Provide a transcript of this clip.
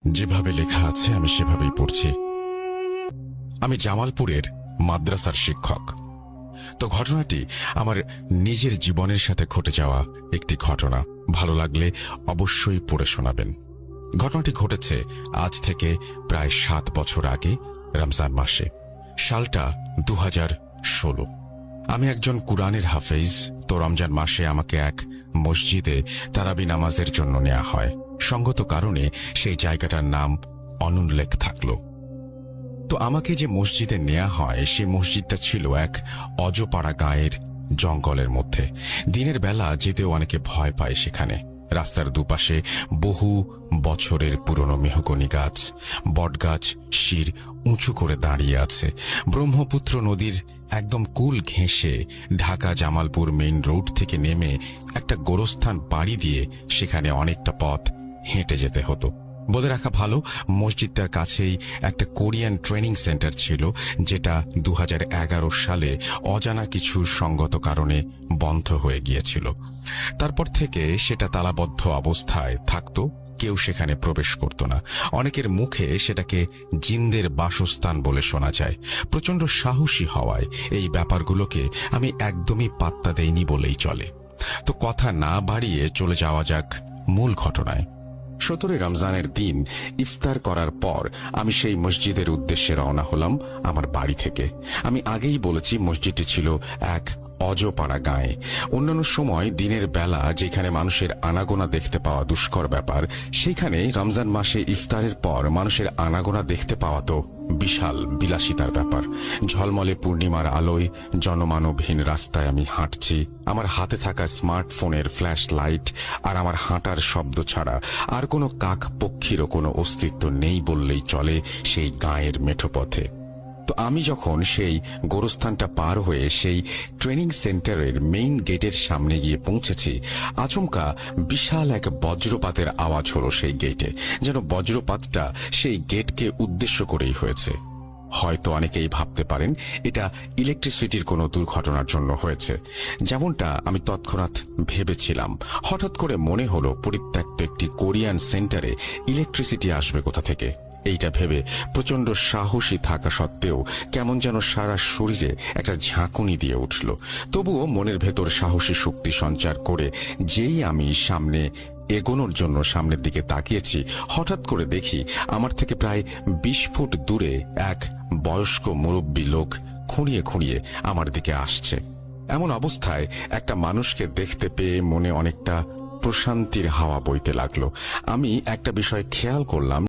যেভাবে লেখা আছে আমি সেভাবেই পড়ছি। আমি জামালপুরের মাদ্রাসার শিক্ষক। তো ঘটনাটি আমার নিজের জীবনের সাথে ঘটে যাওয়া একটি ঘটনা। ভালো লাগলে অবশ্যই পড়ে শোনাবেন। ঘটনাটি ঘটেছে আজ থেকে প্রায় 7 বছর আগে, রমজান মাসে। সালটা 2016। আমি একজন কুরআনের হাফেজ। তো রমজান মাসে আমাকে এক মসজিদে তারাবি নামাজের জন্য নেওয়া হয়। সঙ্গত কারণে সেই জায়গাটার নাম অনুল্লেখ থাকলো। তো আমাকে যে মসজিদে নেওয়া হয় সেই মসজিদটা ছিল এক অজপাড়া গাঁয়ের জঙ্গলের মধ্যে। দিনের বেলা যেতেও অনেকে ভয় পায় সেখানে। রাস্তার দুপাশে বহু বছরের পুরনো মেহগনি গাছ, বটগাছ শির উঁচু করে দাঁড়িয়ে আছে। ব্রহ্মপুত্র নদীর একদম কুল ঘেঁষে ঢাকা জামালপুর মেইন রোড থেকে নেমে একটা গোরস্থান পাড়ি দিয়ে সেখানে অনেকটা পথ হেঁটে যেতে হতো। বলে রাখা ভালো, মসজিদটার কাছেই একটা কোরিয়ান ট্রেনিং সেন্টার ছিল, যেটা 2011 সালে অজানা কিছু সঙ্গত কারণে বন্ধ হয়ে গিয়েছিল। তারপর থেকে সেটা তালাবদ্ধ অবস্থায় থাকতো, কেউ সেখানে প্রবেশ করত না। অনেকের মুখে সেটাকে জিনদের বাসস্থান বলে শোনা যায়। প্রচণ্ড সাহসী হওয়ায় এই ব্যাপারগুলোকে আমি একদমই পাত্তা দেইনি বলেই চলে। তো কথা না বাড়িয়ে চলে যাওয়া যাক মূল ঘটনায়। 17 রমজানের দিন ইফতার করার পর আমি সেই মসজিদের উদ্দেশ্যে রওনা হলাম আমার বাড়ি থেকে। আমি আগেই বলেছি মসজিদটি ছিল এক অজপাড়া গাঁয়ে। অন্যান্য সময় দিনের বেলা যেখানে মানুষের আনাগোনা দেখতে পাওয়া দুষ্কর ব্যাপার, সেইখানে রমজান মাসে ইফতারের পর মানুষের আনাগোনা দেখতে পাওয়া তো বিশাল বিলাসিতার ব্যাপার। ঝলমলে পূর্ণিমার আলোয় জনমানবহীন রাস্তায় আমি হাঁটছি। আমার হাতে থাকা স্মার্টফোনের ফ্ল্যাশ লাইট আর আমার হাঁটার শব্দ ছাড়া আর কোনো কাক পক্ষীরও কোনো অস্তিত্ব নেই বললেই চলে সেই গাঁয়ের মেঠো পথে। তো আমি যখন সেই গোরস্থানটা পার হয়ে সেই ট্রেনিং সেন্টারের মেইন গেটের সামনে গিয়ে পৌঁছেছি, আচমকা বিশাল এক বজ্রপাতের আওয়াজ হলো সেই গেটে। যেন বজ্রপাতটা সেই গেটকে উদ্দেশ্য করেই হয়েছে। হয়তো অনেকেই ভাবতে পারেন এটা ইলেকট্রিসিটির কোনো দুর্ঘটনার জন্য হয়েছে, যেমনটা আমি তৎক্ষণাৎ ভেবেছিলাম। হঠাৎ করে মনে হলো পরিত্যক্ত একটি কোরিয়ান সেন্টারে ইলেকট্রিসিটি আসবে কোথা থেকে। এইটা ভেবে প্রচণ্ড সাহসী থাকা সত্ত্বেও কেমন যেন সারা শরীরে একটা ঝাঁকুনি দিয়ে উঠল। তবুও মনের ভেতর সাহসী শক্তি সঞ্চার করে যেই আমি সামনে এগোনোর জন্য সামনের দিকে তাকিয়েছি, হঠাৎ করে দেখি আমার থেকে প্রায় 20 ফুট দূরে এক বয়স্ক মুরব্বী লোক খুঁড়িয়ে খুঁড়িয়ে আমার দিকে আসছে। এমন অবস্থায় একটা মানুষকে দেখতে পেয়ে মনে অনেকটা প্রশান্তির হাওয়া বইতে লাগলো। আমি একটা বিষয় খেয়াল করলাম,